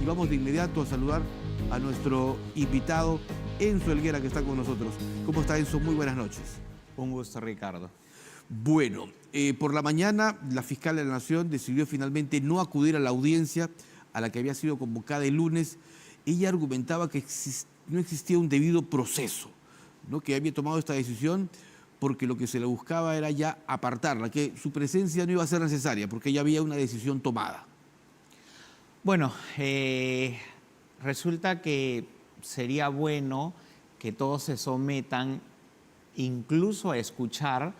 vamos de inmediato a saludar a nuestro invitado, Enzo Helguera, que está con nosotros. ¿Cómo está, Enzo? Muy buenas noches. Un gusto, Ricardo. Bueno, por la mañana la fiscal de la Nación decidió finalmente no acudir a la audiencia a la que había sido convocada el lunes. Ella argumentaba que no existía un debido proceso, ¿no? Que había tomado esta decisión porque lo que se le buscaba era ya apartarla, que su presencia no iba a ser necesaria porque ya había una decisión tomada. Bueno, resulta que sería bueno que todos se sometan incluso a escuchar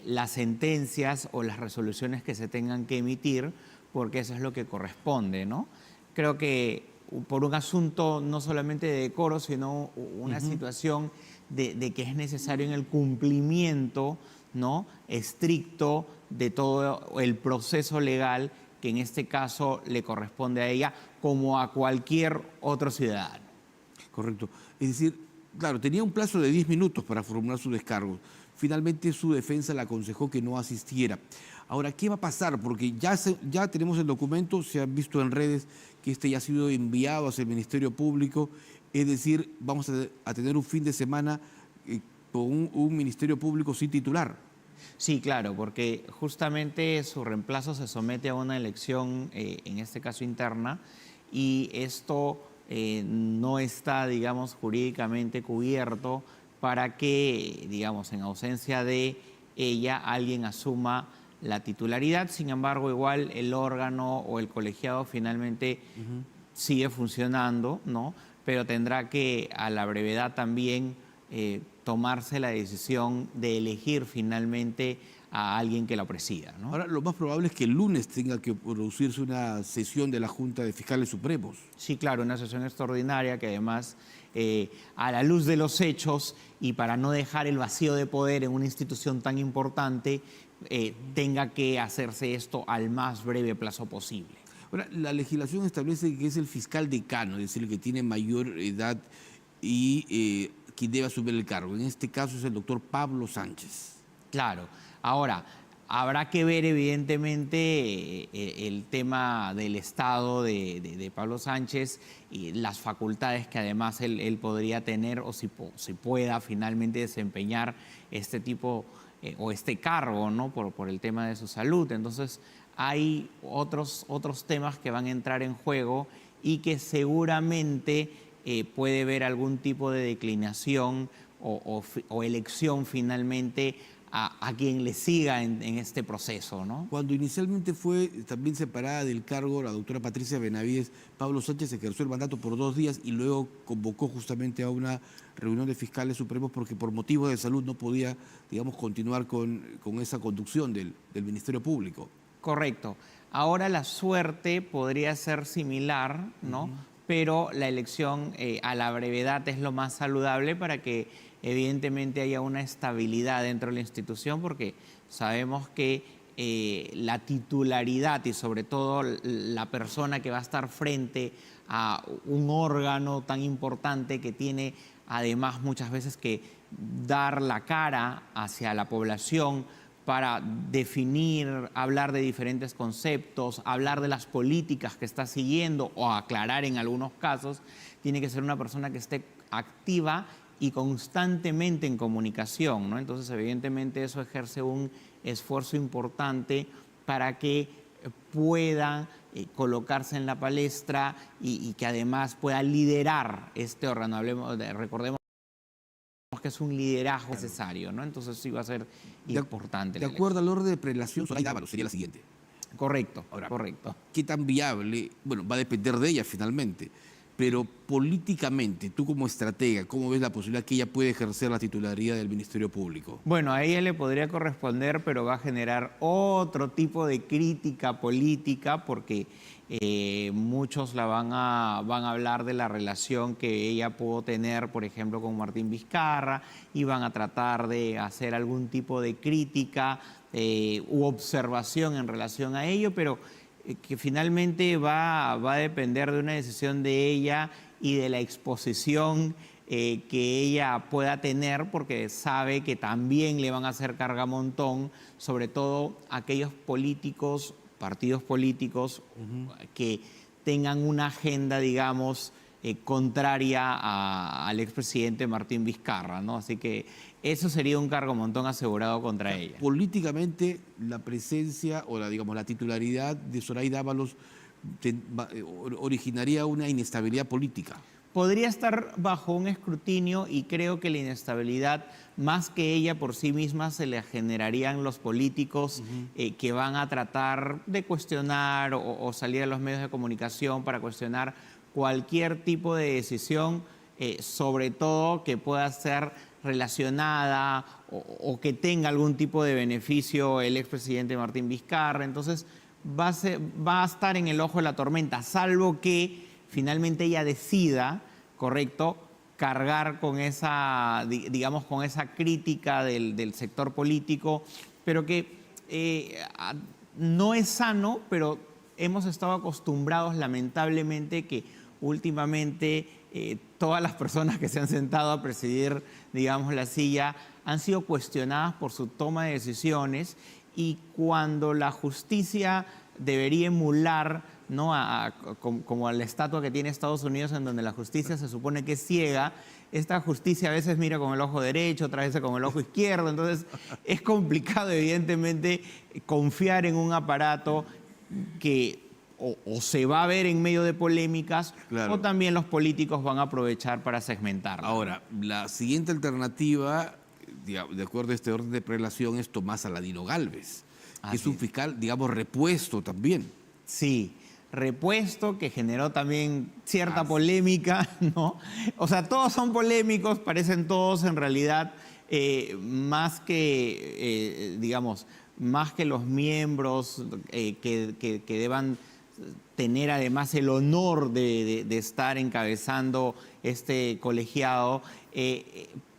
las sentencias o las resoluciones que se tengan que emitir, porque eso es lo que corresponde, ¿no? Creo que por un asunto no solamente de decoro, sino una situación de que es necesario en el cumplimiento, ¿no?, estricto de todo el proceso legal que en este caso le corresponde a ella como a cualquier otro ciudadano. Correcto. Es decir, claro, tenía un plazo de 10 minutos para formular su descargo. Finalmente su defensa le aconsejó que no asistiera. Ahora, ¿qué va a pasar? Porque ya tenemos el documento, se han visto en redes que este ya ha sido enviado hacia el Ministerio Público. Es decir, vamos a tener un fin de semana con un Ministerio Público sin titular. Sí, claro, porque justamente su reemplazo se somete a una elección, en este caso interna, y esto no está, digamos, jurídicamente cubierto para que, digamos, en ausencia de ella, alguien asuma la titularidad. Sin embargo, igual el órgano o el colegiado finalmente sigue funcionando, ¿no? Pero tendrá que, a la brevedad también, tomarse la decisión de elegir finalmente a alguien que la presida, ¿no? Ahora, lo más probable es que el lunes tenga que producirse una sesión de la Junta de Fiscales Supremos. Sí, claro, una sesión extraordinaria que además, a la luz de los hechos y para no dejar el vacío de poder en una institución tan importante, tenga que hacerse esto al más breve plazo posible. Ahora, la legislación establece que es el fiscal decano, es decir, el que tiene mayor edad y quien debe asumir el cargo. En este caso es el doctor Pablo Sánchez. Claro. Ahora, habrá que ver evidentemente el tema del estado de Pablo Sánchez y las facultades que además él podría tener o si pueda finalmente desempeñar este tipo o este cargo, ¿no?, por el tema de su salud. Entonces, hay otros temas que van a entrar en juego y que seguramente puede haber algún tipo de declinación o elección finalmente a quien le siga en este proceso, ¿no? Cuando inicialmente fue también separada del cargo la doctora Patricia Benavides, Pablo Sánchez ejerció el mandato por 2 días y luego convocó justamente a una reunión de fiscales supremos porque por motivos de salud no podía, digamos, continuar con esa conducción del Ministerio Público. Correcto. Ahora la suerte podría ser similar, ¿no? Pero la elección a la brevedad es lo más saludable para que evidentemente haya una estabilidad dentro de la institución, porque sabemos que la titularidad y sobre todo la persona que va a estar frente a un órgano tan importante que tiene además muchas veces que dar la cara hacia la población para definir, hablar de diferentes conceptos, hablar de las políticas que está siguiendo o aclarar en algunos casos, tiene que ser una persona que esté activa y constantemente en comunicación, ¿no? Entonces, evidentemente, eso ejerce un esfuerzo importante para que pueda colocarse en la palestra y que además pueda liderar este órgano. Recordemos que es un liderazgo necesario, ¿no? Entonces sí va a ser importante. De acuerdo al orden de prelación, Zoraida Ábalos sería la siguiente. Correcto. Ahora, correcto. ¿Qué tan viable? Bueno, va a depender de ella finalmente, pero políticamente, tú como estratega, ¿cómo ves la posibilidad que ella pueda ejercer la titularidad del Ministerio Público? Bueno, a ella le podría corresponder, pero va a generar otro tipo de crítica política porque muchos van a hablar de la relación que ella pudo tener, por ejemplo, con Martín Vizcarra, y van a tratar de hacer algún tipo de crítica u observación en relación a ello, pero que finalmente va a depender de una decisión de ella y de la exposición que ella pueda tener, porque sabe que también le van a hacer carga montón, sobre todo aquellos políticos, partidos políticos que tengan una agenda, digamos, contraria al expresidente Martín Vizcarra, ¿no? Así que eso sería un cargo montón asegurado contra ella. Políticamente, la presencia o digamos, la titularidad de Zoraida Ábalos originaría una inestabilidad política. Podría estar bajo un escrutinio y creo que la inestabilidad, más que ella por sí misma, se le generarían los políticos que van a tratar de cuestionar o salir a los medios de comunicación para cuestionar cualquier tipo de decisión, sobre todo que pueda ser relacionada o que tenga algún tipo de beneficio el expresidente Martín Vizcarra. Entonces va a estar en el ojo de la tormenta, salvo que finalmente ella decida, correcto, cargar con esa, digamos, con esa crítica del sector político, pero que no es sano, pero hemos estado acostumbrados lamentablemente que últimamente todas las personas que se han sentado a presidir, digamos, la silla han sido cuestionadas por su toma de decisiones, y cuando la justicia debería emular, ¿no?, como a la estatua que tiene Estados Unidos, en donde la justicia se supone que es ciega, esta justicia a veces mira con el ojo derecho, otras veces con el ojo izquierdo. Entonces es complicado, evidentemente, confiar en un aparato que o se va a ver en medio de polémicas, claro, o también los políticos van a aprovechar para segmentarla. Ahora, la siguiente alternativa, de acuerdo a este orden de prelación, es Tomás Aladino Gálvez, que es un fiscal, digamos, repuesto también. Sí, repuesto, que generó también cierta polémica, ¿no? O sea, todos son polémicos, parecen todos en realidad, más que, digamos, más que los miembros que deban tener además el honor de estar encabezando este colegiado,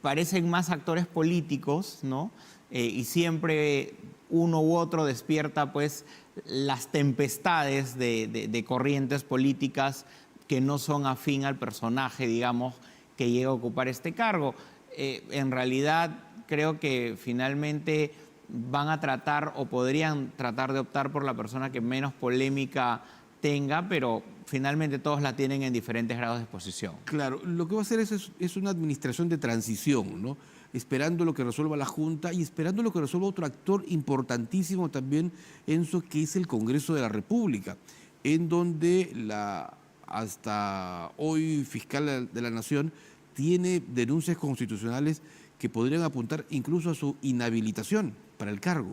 parecen más actores políticos, ¿no? Y siempre uno u otro despierta pues las tempestades de corrientes políticas que no son afín al personaje, digamos, que llega a ocupar este cargo. En realidad creo que finalmente van a tratar o podrían tratar de optar por la persona que menos polémica tenga, pero finalmente todos la tienen en diferentes grados de exposición. Claro, lo que va a hacer es una administración de transición, ¿no? Esperando lo que resuelva la Junta y esperando lo que resuelva otro actor importantísimo también, Enzo, que es el Congreso de la República, en donde la hasta hoy fiscal de la Nación tiene denuncias constitucionales que podrían apuntar incluso a su inhabilitación para el cargo.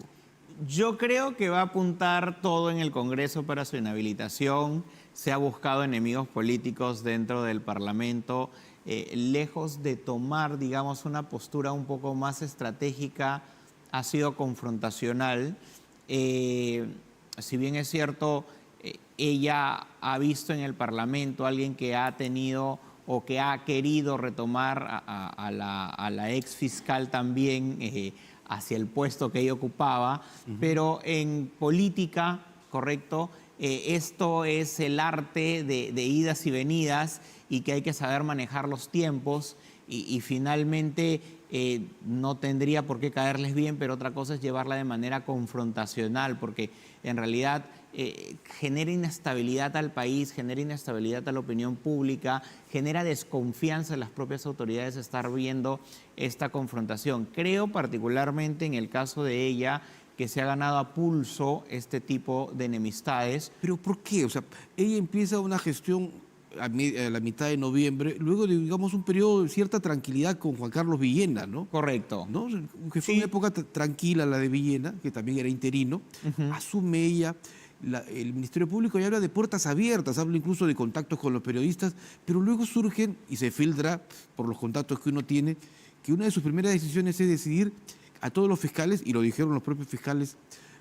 Yo creo que va a apuntar todo en el Congreso para su inhabilitación. Se ha buscado enemigos políticos dentro del Parlamento. Lejos de tomar, digamos, una postura un poco más estratégica, ha sido confrontacional. Si bien es cierto, ella ha visto en el Parlamento a alguien que ha tenido o que ha querido retomar a la ex fiscal también hacia el puesto que ella ocupaba, pero en política, correcto, esto es el arte de idas y venidas, y que hay que saber manejar los tiempos, y finalmente no tendría por qué caerles bien, pero otra cosa es llevarla de manera confrontacional, porque en realidad genera inestabilidad al país, genera inestabilidad a la opinión pública, genera desconfianza en las propias autoridades estar viendo esta confrontación. Creo particularmente en el caso de ella que se ha ganado a pulso este tipo de enemistades. ¿Pero por qué? O sea, ella empieza una gestión a la mitad de noviembre, luego de, digamos, un periodo de cierta tranquilidad con Juan Carlos Villena, ¿no? Correcto. ¿No? Que fue una época tranquila la de Villena, que también era interino. Asume ella el Ministerio Público y habla de puertas abiertas, habla incluso de contactos con los periodistas, pero luego surgen, y se filtra por los contactos que uno tiene, que una de sus primeras decisiones es decidir a todos los fiscales, y lo dijeron los propios fiscales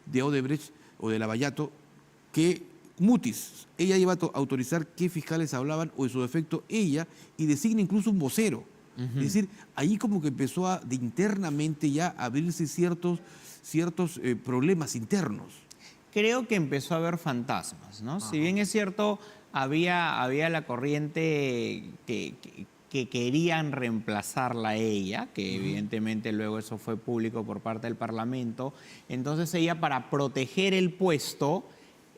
de Odebrecht o de Lavallato, que mutis, ella iba a autorizar qué fiscales hablaban, o en su defecto ella, y designa incluso un vocero. Es decir, ahí como que empezó de internamente ya a abrirse ciertos problemas internos. Creo que empezó a haber fantasmas, ¿no? Si bien es cierto, había la corriente que querían reemplazarla a ella, que evidentemente luego eso fue público por parte del Parlamento. Entonces ella, para proteger el puesto,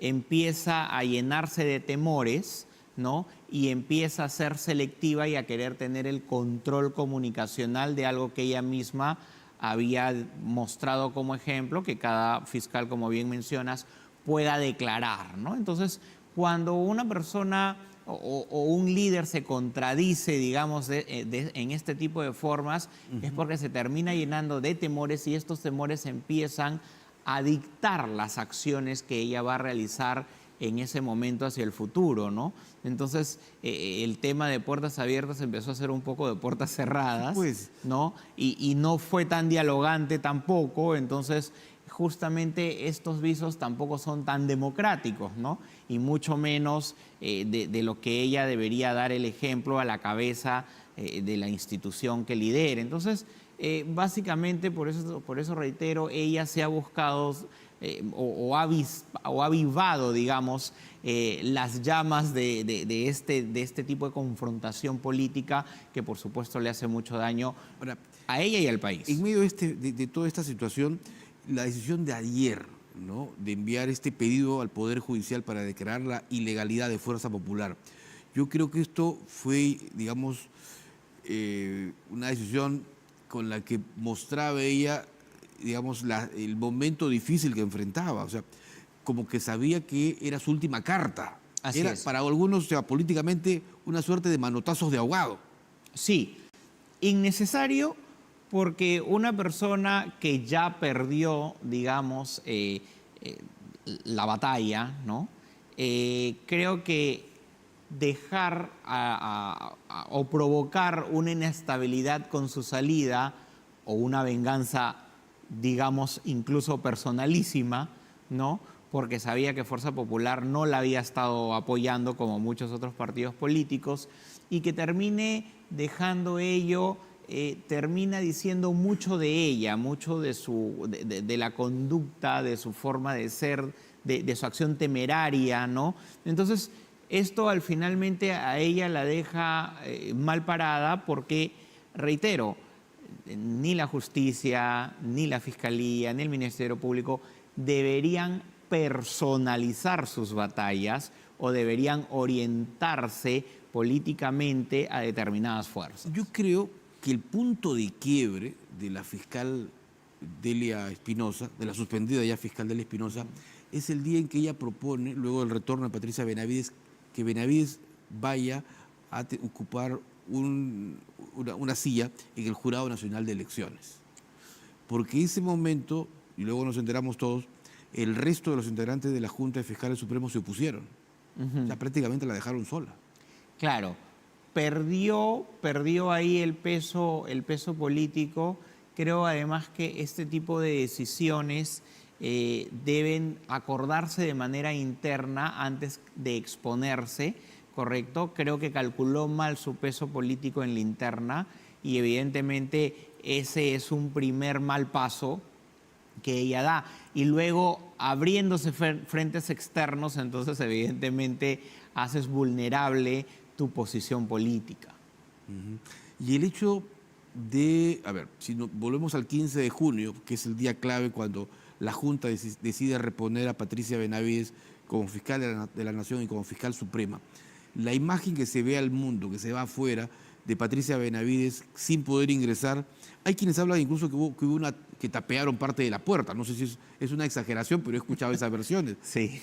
empieza a llenarse de temores, ¿no? Y empieza a ser selectiva y a querer tener el control comunicacional de algo que ella misma había mostrado como ejemplo, que cada fiscal, como bien mencionas, pueda declarar, ¿no? Entonces, cuando una persona o un líder se contradice, digamos, en este tipo de formas, es porque se termina llenando de temores y estos temores empiezan a dictar las acciones que ella va a realizar en ese momento hacia el futuro, ¿no? Entonces, el tema de puertas abiertas empezó a ser un poco de puertas cerradas, Pues. ¿no? Y no fue tan dialogante tampoco, entonces justamente estos visos tampoco son tan democráticos, ¿no? Y mucho menos de lo que ella debería dar el ejemplo a la cabeza de la institución que lidere. Entonces, básicamente, por eso reitero, ella se ha buscado o ha avivado, digamos, las llamas de este tipo de confrontación política que, por supuesto, le hace mucho daño Ahora, a ella y al país. en medio de toda esta situación, la decisión de ayer, ¿no?, de enviar este pedido al Poder Judicial para declarar la ilegalidad de Fuerza Popular, yo creo que esto fue, digamos, una decisión con la que mostraba ella, digamos, el momento difícil que enfrentaba. O sea, como que sabía que era su última carta. Así Era es. para algunos, o sea, políticamente, una suerte de manotazos de ahogado. Sí, innecesario porque una persona que ya perdió, digamos, la batalla, ¿no? Creo que dejar o provocar una inestabilidad con su salida o una venganza, digamos, incluso personalísima, ¿no? Porque sabía que Fuerza Popular no la había estado apoyando como muchos otros partidos políticos y que termine dejando ello, termina diciendo mucho de ella, mucho de la conducta, de su forma de ser, de su acción temeraria, ¿no? Entonces, esto al finalmente a ella la deja mal parada porque, reitero, ni la justicia, ni la fiscalía, ni el Ministerio Público deberían personalizar sus batallas o deberían orientarse políticamente a determinadas fuerzas. Yo creo que el punto de quiebre de la fiscal Delia Espinosa, de la suspendida ya fiscal Delia Espinosa, es el día en que ella propone, luego del retorno de Patricia Benavides, que Benavides vaya a ocupar una silla en el Jurado Nacional de Elecciones. Porque ese momento, y luego nos enteramos todos, el resto de los integrantes de la Junta de Fiscales Supremos se opusieron. O sea, prácticamente la dejaron sola. Claro, perdió ahí el peso político. Creo además que este tipo de decisiones deben acordarse de manera interna antes de exponerse, ¿correcto? Creo que calculó mal su peso político en la interna y evidentemente ese es un primer mal paso que ella da. Y luego, abriéndose frentes externos, entonces evidentemente haces vulnerable tu posición política. Y el hecho de, a ver, si volvemos al 15 de junio, que es el día clave cuando la Junta decide reponer a Patricia Benavides como fiscal de la Nación y como fiscal suprema, la imagen que se ve al mundo, que se va afuera de Patricia Benavides sin poder ingresar, hay quienes hablan incluso que tapearon parte de la puerta. No sé si es una exageración, pero he escuchado esas versiones. Sí.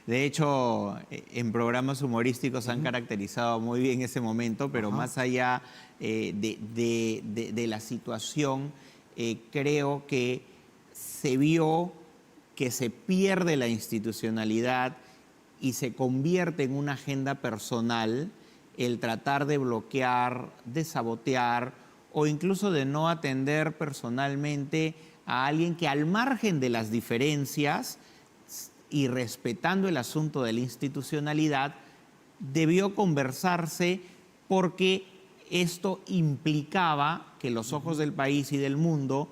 De hecho, en programas humorísticos han caracterizado muy bien ese momento, pero más allá de la situación, creo que se vio que se pierde la institucionalidad y se convierte en una agenda personal el tratar de bloquear, de sabotear o incluso de no atender personalmente a alguien que, al margen de las diferencias y respetando el asunto de la institucionalidad, debió conversarse porque esto implicaba que los ojos del país y del mundo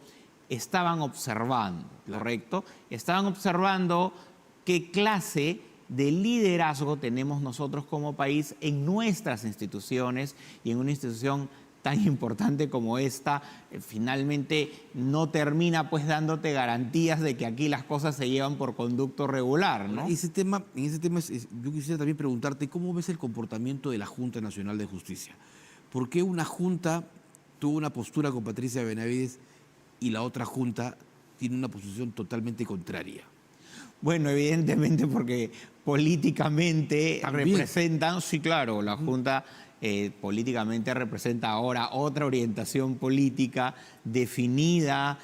estaban observando, ¿correcto? Estaban observando qué clase de liderazgo tenemos nosotros como país en nuestras instituciones y en una institución tan importante como esta, finalmente no termina pues dándote garantías de que aquí las cosas se llevan por conducto regular, ¿no? En ese tema yo quisiera también preguntarte, ¿cómo ves el comportamiento de la Junta Nacional de Justicia? ¿Por qué una junta tuvo una postura con Patricia Benavides y la otra junta tiene una posición totalmente contraria? Bueno, evidentemente porque políticamente También. representan, sí, claro, la Junta políticamente representa ahora otra orientación política definida,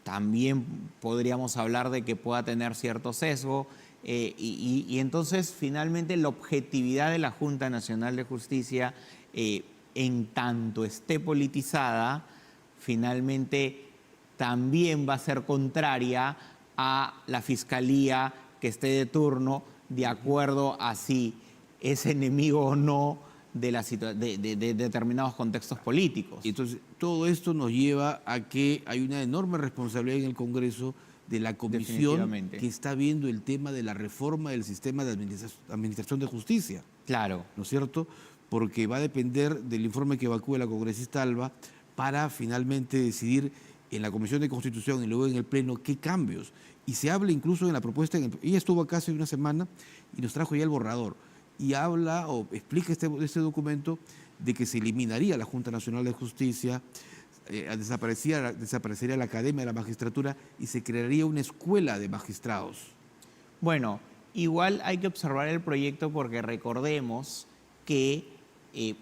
también podríamos hablar de que pueda tener cierto sesgo, y entonces finalmente la objetividad de la Junta Nacional de Justicia, en tanto esté politizada, finalmente también va a ser contraria a la fiscalía que esté de turno, de acuerdo a si es enemigo o no de determinados contextos políticos. Y entonces, todo esto nos lleva a que hay una enorme responsabilidad en el Congreso de la comisión Definitivamente. que está viendo el tema de la reforma del sistema de administración de justicia, Claro. ¿no es cierto? Porque va a depender del informe que evacúe la congresista Alba para finalmente decidir en la Comisión de Constitución y luego en el Pleno qué cambios. Y se habla incluso en la propuesta, ella estuvo acá hace una semana y nos trajo ya el borrador. Y habla o explica este documento de que se eliminaría la Junta Nacional de Justicia, desaparecería la Academia de la Magistratura y se crearía una escuela de magistrados. Bueno, igual hay que observar el proyecto porque recordemos que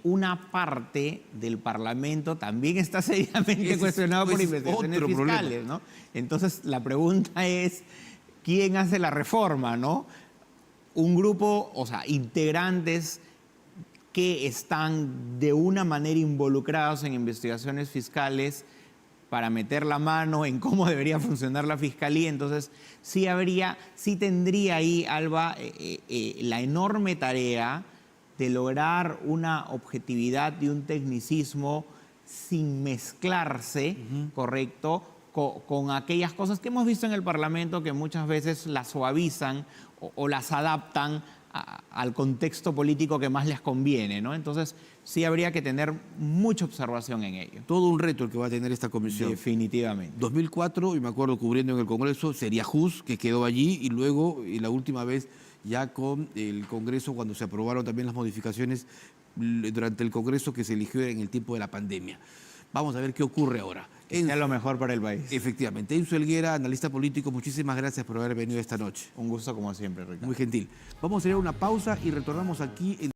una parte del Parlamento también está seriamente cuestionado por investigaciones otro fiscales, problema. ¿no? Entonces, la pregunta es, ¿quién hace la reforma, no? Un grupo, o sea, integrantes que están de una manera involucrados en investigaciones fiscales para meter la mano en cómo debería funcionar la fiscalía. Entonces, sí tendría ahí, Alba, la enorme tarea de lograr una objetividad y un tecnicismo sin mezclarse, ¿correcto?, con aquellas cosas que hemos visto en el Parlamento que muchas veces las suavizan o las adaptan al contexto político que más les conviene, ¿no? Entonces, sí habría que tener mucha observación en ello. Todo un reto el que va a tener esta comisión. Definitivamente. 2004, y me acuerdo cubriendo en el Congreso, Seriajuz, que quedó allí, y luego, y la última vez, ya con el Congreso, cuando se aprobaron también las modificaciones durante el Congreso que se eligió en el tiempo de la pandemia. Vamos a ver qué ocurre ahora. Que sea lo mejor para el país. Efectivamente. Enzo Helguera, analista político, muchísimas gracias por haber venido esta noche. Un gusto como siempre, Ricardo. Muy gentil. Vamos a ir a una pausa y retornamos aquí en